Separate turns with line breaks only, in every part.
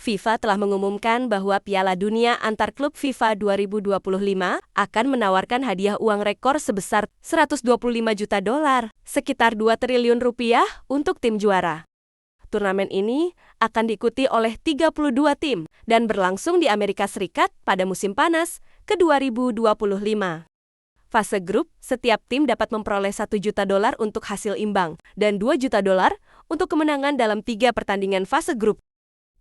FIFA telah mengumumkan bahwa Piala Dunia antar klub FIFA 2025 akan menawarkan hadiah uang rekor sebesar $125 juta, sekitar 2 triliun rupiah untuk tim juara. Turnamen ini akan diikuti oleh 32 tim dan berlangsung di Amerika Serikat pada musim panas ke 2025. Fase grup, setiap tim dapat memperoleh $1 juta untuk hasil imbang dan $2 juta untuk kemenangan dalam 3 pertandingan fase grup.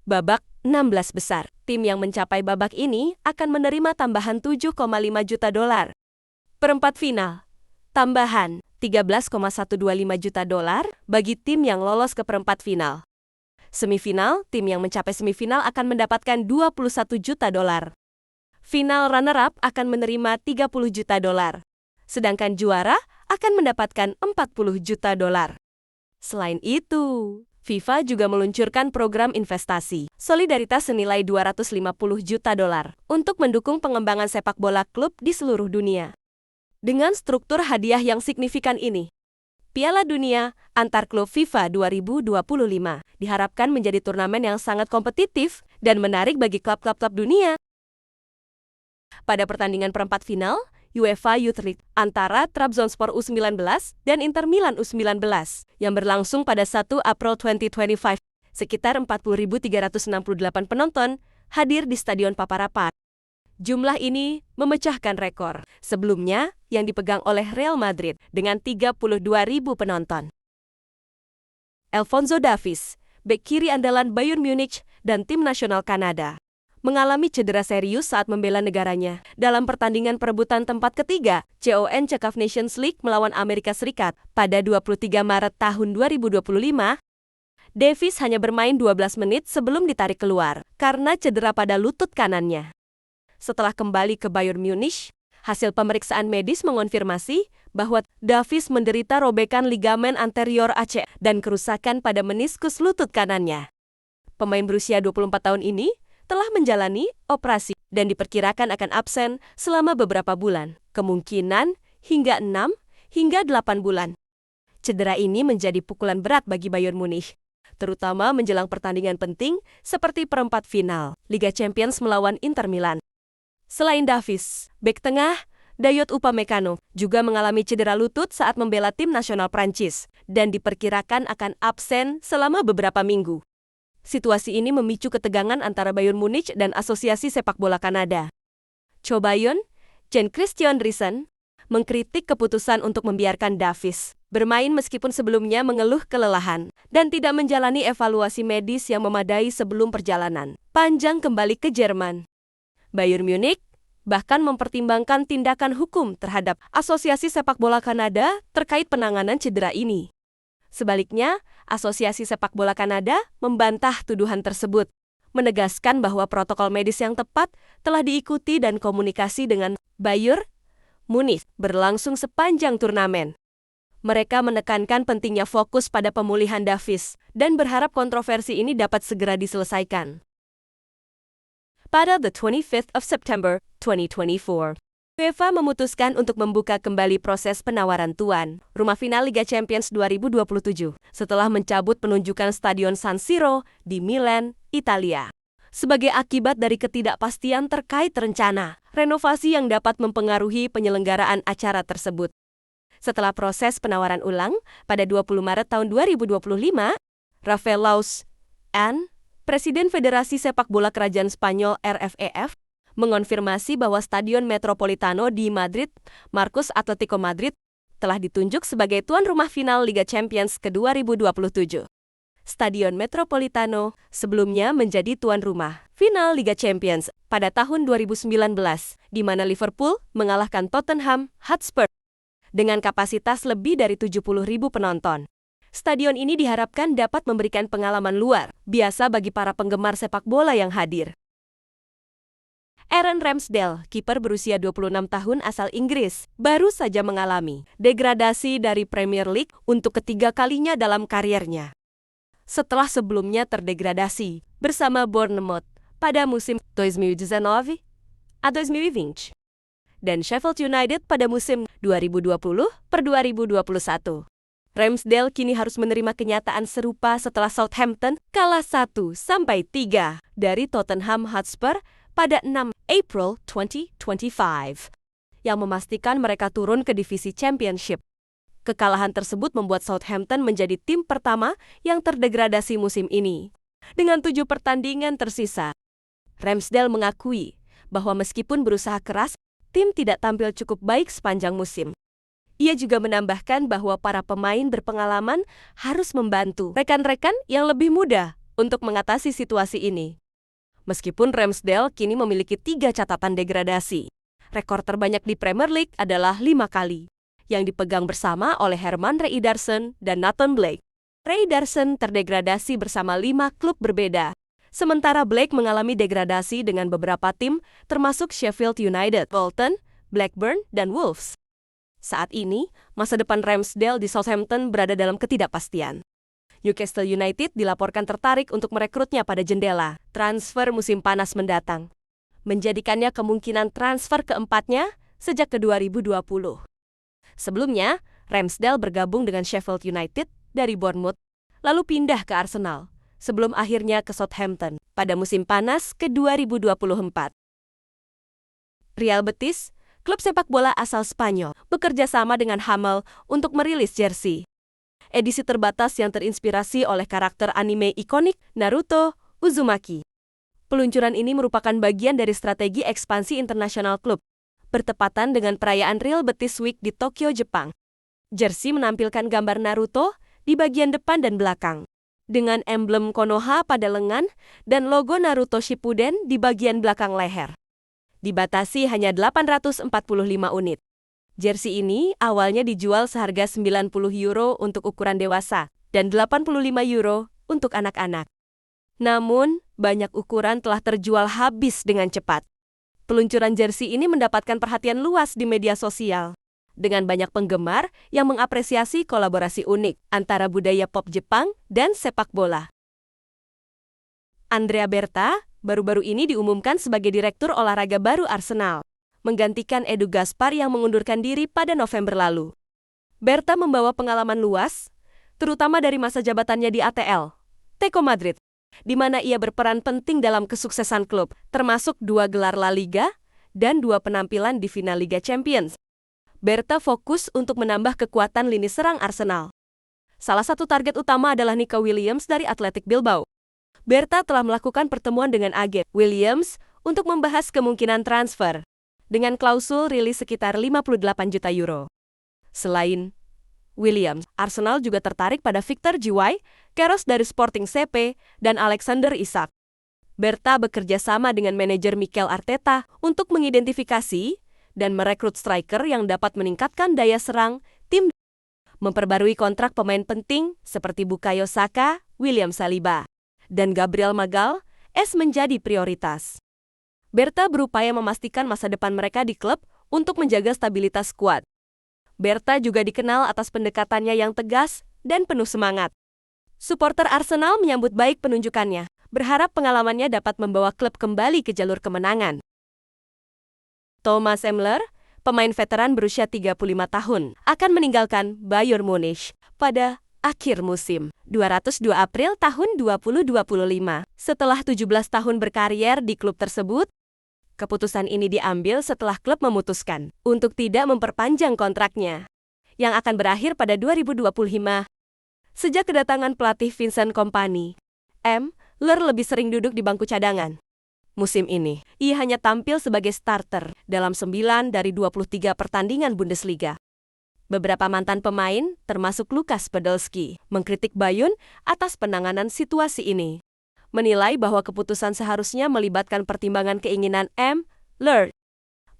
Babak 16 besar. Tim yang mencapai babak ini akan menerima tambahan $7,5 juta. Perempat final. Tambahan $13,125 juta bagi tim yang lolos ke perempat final. Semifinal, tim yang mencapai semifinal akan mendapatkan $21 juta. Final runner-up akan menerima $30 juta. Sedangkan juara akan mendapatkan $40 juta. Selain itu, FIFA juga meluncurkan program investasi solidaritas senilai $250 juta untuk mendukung pengembangan sepak bola klub di seluruh dunia. Dengan struktur hadiah yang signifikan ini, Piala Dunia antar klub FIFA 2025 diharapkan menjadi turnamen yang sangat kompetitif dan menarik bagi klub-klub dunia. Pada pertandingan perempat final, UEFA Youth League antara Trabzonspor U19 dan Inter Milan U19 yang berlangsung pada 1 April 2025. Sekitar 40.368 penonton hadir di Stadion Paparapat. Jumlah ini memecahkan rekor sebelumnya yang dipegang oleh Real Madrid dengan 32.000 penonton. Alphonso Davies, bek kiri andalan Bayern Munich dan tim nasional Kanada, mengalami cedera serius saat membela negaranya dalam pertandingan perebutan tempat ketiga CONCACAF Nations League melawan Amerika Serikat pada 23 Maret tahun 2025. Davies hanya bermain 12 menit sebelum ditarik keluar karena cedera pada lutut kanannya. Setelah kembali ke Bayern Munich, hasil pemeriksaan medis mengonfirmasi bahwa Davies menderita robekan ligamen anterior AC dan kerusakan pada meniskus lutut kanannya. Pemain berusia 24 tahun ini telah menjalani operasi dan diperkirakan akan absen selama beberapa bulan, kemungkinan hingga 6 hingga 8 bulan. Cedera ini menjadi pukulan berat bagi Bayern Munich, terutama menjelang pertandingan penting seperti perempat final Liga Champions melawan Inter Milan. Selain Davies, bek tengah Dayot Upamecano juga mengalami cedera lutut saat membela tim nasional Prancis dan diperkirakan akan absen selama beberapa minggu. Situasi ini memicu ketegangan antara Bayern Munich dan Asosiasi Sepak Bola Kanada. Co Bayern, Jean-Christian Riesen, mengkritik keputusan untuk membiarkan Davies bermain meskipun sebelumnya mengeluh kelelahan dan tidak menjalani evaluasi medis yang memadai sebelum perjalanan panjang kembali ke Jerman. Bayern Munich bahkan mempertimbangkan tindakan hukum terhadap Asosiasi Sepak Bola Kanada terkait penanganan cedera ini. Sebaliknya, Asosiasi Sepak Bola Kanada membantah tuduhan tersebut, menegaskan bahwa protokol medis yang tepat telah diikuti dan komunikasi dengan Bayern Munich berlangsung sepanjang turnamen. Mereka menekankan pentingnya fokus pada pemulihan Davies dan berharap kontroversi ini dapat segera diselesaikan. Pada the 25th of September 2024, UEFA memutuskan untuk membuka kembali proses penawaran tuan rumah final Liga Champions 2027 setelah mencabut penunjukan Stadion San Siro di Milan, Italia. Sebagai akibat dari ketidakpastian terkait rencana renovasi yang dapat mempengaruhi penyelenggaraan acara tersebut. Setelah proses penawaran ulang pada 20 Maret tahun 2025, Rafael Laus, Presiden Federasi Sepak Bola Kerajaan Spanyol RFEF, mengonfirmasi bahwa Stadion Metropolitano di Madrid, Marcus Atletico Madrid, telah ditunjuk sebagai tuan rumah final Liga Champions ke-2027. Stadion Metropolitano sebelumnya menjadi tuan rumah final Liga Champions pada tahun 2019, di mana Liverpool mengalahkan Tottenham Hotspur dengan kapasitas lebih dari 70.000 penonton. Stadion ini diharapkan dapat memberikan pengalaman luar biasa bagi para penggemar sepak bola yang hadir. Aaron Ramsdale, kiper berusia 26 tahun asal Inggris, baru saja mengalami degradasi dari Premier League untuk ketiga kalinya dalam kariernya. Setelah sebelumnya terdegradasi bersama Bournemouth pada musim 2019-2020 dan Sheffield United pada musim 2020-2021. Ramsdale kini harus menerima kenyataan serupa setelah Southampton kalah 1-3 dari Tottenham Hotspur pada 6 April 2025, yang memastikan mereka turun ke divisi Championship. Kekalahan tersebut membuat Southampton menjadi tim pertama yang terdegradasi musim ini. Dengan 7 pertandingan tersisa, Ramsdale mengakui bahwa meskipun berusaha keras, tim tidak tampil cukup baik sepanjang musim. Ia juga menambahkan bahwa para pemain berpengalaman harus membantu rekan-rekan yang lebih muda untuk mengatasi situasi ini. Meskipun Ramsdale kini memiliki 3 catatan degradasi, rekor terbanyak di Premier League adalah 5 kali, yang dipegang bersama oleh Herman Reidarson dan Nathan Blake. Reidarson terdegradasi bersama 5 klub berbeda, sementara Blake mengalami degradasi dengan beberapa tim termasuk Sheffield United, Bolton, Blackburn, dan Wolves. Saat ini, masa depan Ramsdale di Southampton berada dalam ketidakpastian. Newcastle United dilaporkan tertarik untuk merekrutnya pada jendela transfer musim panas mendatang, menjadikannya kemungkinan transfer keempatnya sejak ke 2020. Sebelumnya, Ramsdale bergabung dengan Sheffield United dari Bournemouth, lalu pindah ke Arsenal, sebelum akhirnya ke Southampton pada musim panas ke 2024. Real Betis, klub sepak bola asal Spanyol, bekerja sama dengan Hummel untuk merilis jersey edisi terbatas yang terinspirasi oleh karakter anime ikonik Naruto Uzumaki. Peluncuran ini merupakan bagian dari strategi ekspansi internasional klub, bertepatan dengan perayaan Real Betis Week di Tokyo, Jepang. Jersey menampilkan gambar Naruto di bagian depan dan belakang, dengan emblem Konoha pada lengan dan logo Naruto Shippuden di bagian belakang leher. Dibatasi hanya 845 unit. Jersey ini awalnya dijual seharga €90 untuk ukuran dewasa dan €85 untuk anak-anak. Namun, banyak ukuran telah terjual habis dengan cepat. Peluncuran jersey ini mendapatkan perhatian luas di media sosial, dengan banyak penggemar yang mengapresiasi kolaborasi unik antara budaya pop Jepang dan sepak bola. Andrea Berta baru-baru ini diumumkan sebagai direktur olahraga baru Arsenal, menggantikan Edu Gaspar yang mengundurkan diri pada November lalu. Berta membawa pengalaman luas, terutama dari masa jabatannya di ATL, Atletico Madrid, di mana ia berperan penting dalam kesuksesan klub, termasuk 2 gelar La Liga dan 2 penampilan di final Liga Champions. Berta fokus untuk menambah kekuatan lini serang Arsenal. Salah satu target utama adalah Nico Williams dari Athletic Bilbao. Berta telah melakukan pertemuan dengan agen Williams untuk membahas kemungkinan transfer, dengan klausul rilis sekitar €58 juta. Selain Williams, Arsenal juga tertarik pada Victor Jiwai, Keros dari Sporting CP, dan Alexander Isak. Berta bekerja sama dengan manajer Mikel Arteta untuk mengidentifikasi dan merekrut striker yang dapat meningkatkan daya serang tim, memperbarui kontrak pemain penting seperti Bukayo Saka, William Saliba, dan Gabriel Magalhaes menjadi prioritas. Berta berupaya memastikan masa depan mereka di klub untuk menjaga stabilitas skuad. Berta juga dikenal atas pendekatannya yang tegas dan penuh semangat. Suporter Arsenal menyambut baik penunjukannya, berharap pengalamannya dapat membawa klub kembali ke jalur kemenangan. Thomas Müller, pemain veteran berusia 35 tahun, akan meninggalkan Bayern Munich pada akhir musim 202 April tahun 2025. Setelah 17 tahun berkarier di klub tersebut, keputusan ini diambil setelah klub memutuskan untuk tidak memperpanjang kontraknya, yang akan berakhir pada 2025. Sejak kedatangan pelatih Vincent Kompany, Müller lebih sering duduk di bangku cadangan. Musim ini, ia hanya tampil sebagai starter dalam 9 dari 23 pertandingan Bundesliga. Beberapa mantan pemain, termasuk Lukas Podolski, mengkritik Bayern atas penanganan situasi ini, menilai bahwa keputusan seharusnya melibatkan pertimbangan keinginan Müller.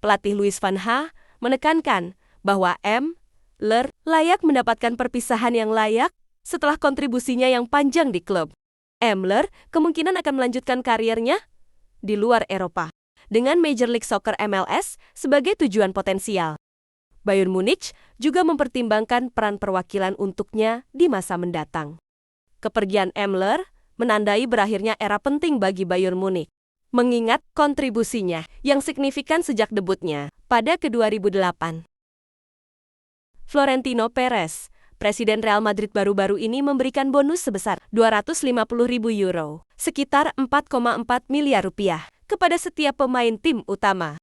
Pelatih Louis van Gaal menekankan bahwa Müller layak mendapatkan perpisahan yang layak setelah kontribusinya yang panjang di klub. Müller kemungkinan akan melanjutkan karirnya di luar Eropa, dengan Major League Soccer MLS sebagai tujuan potensial. Bayern Munich juga mempertimbangkan peran perwakilan untuknya di masa mendatang. Kepergian Müller menandai berakhirnya era penting bagi Bayern Munich, mengingat kontribusinya yang signifikan sejak debutnya pada ke-2008. Florentino Perez, Presiden Real Madrid baru-baru ini memberikan bonus sebesar 250.000 euro, sekitar 4,4 miliar rupiah, kepada setiap pemain tim utama.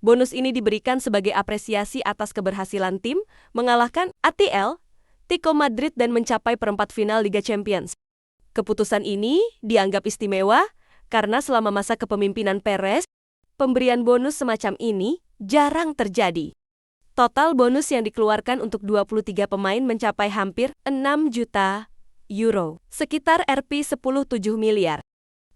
Bonus ini diberikan sebagai apresiasi atas keberhasilan tim mengalahkan Atletico Madrid dan mencapai perempat final Liga Champions. Keputusan ini dianggap istimewa karena selama masa kepemimpinan Perez, pemberian bonus semacam ini jarang terjadi. Total bonus yang dikeluarkan untuk 23 pemain mencapai hampir 6 juta euro, sekitar Rp10,7 miliar.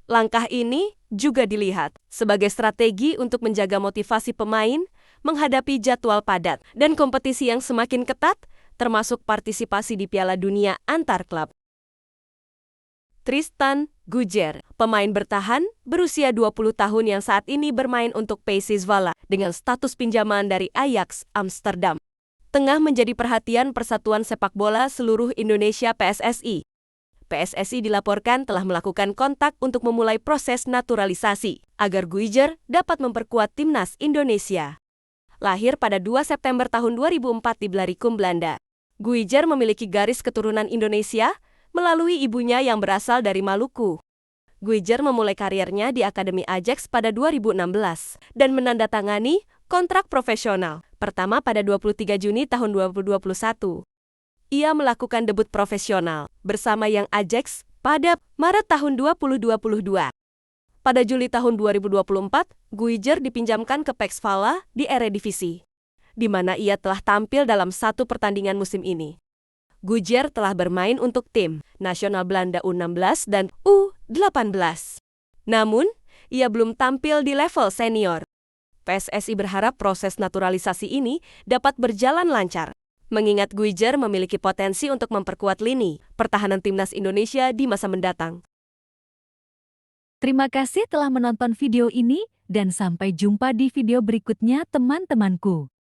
Langkah ini juga dilihat sebagai strategi untuk menjaga motivasi pemain menghadapi jadwal padat dan kompetisi yang semakin ketat, termasuk partisipasi di Piala Dunia antar klub. Tristan Gujer, pemain bertahan berusia 20 tahun yang saat ini bermain untuk PSV Zwolle dengan status pinjaman dari Ajax Amsterdam, tengah menjadi perhatian Persatuan Sepak Bola Seluruh Indonesia (PSSI). PSSI dilaporkan telah melakukan kontak untuk memulai proses naturalisasi agar Gujer dapat memperkuat timnas Indonesia. Lahir pada 2 September tahun 2004 di Blaricum, Belanda, Gujer memiliki garis keturunan Indonesia melalui ibunya yang berasal dari Maluku. Gujer memulai karirnya di Akademi Ajax pada 2016 dan menandatangani kontrak profesional pertama pada 23 Juni tahun 2021. Ia melakukan debut profesional bersama Young Ajax pada Maret tahun 2022. Pada Juli tahun 2024, Gujer dipinjamkan ke PEC Zwolle di Eredivisie, di mana ia telah tampil dalam 1 pertandingan musim ini. Gujer telah bermain untuk tim nasional Belanda U16 dan U18. Namun, ia belum tampil di level senior. PSSI berharap proses naturalisasi ini dapat berjalan lancar, mengingat Gujer memiliki potensi untuk memperkuat lini pertahanan timnas Indonesia di masa mendatang.
Terima kasih telah menonton video ini, dan sampai jumpa di video berikutnya teman-temanku.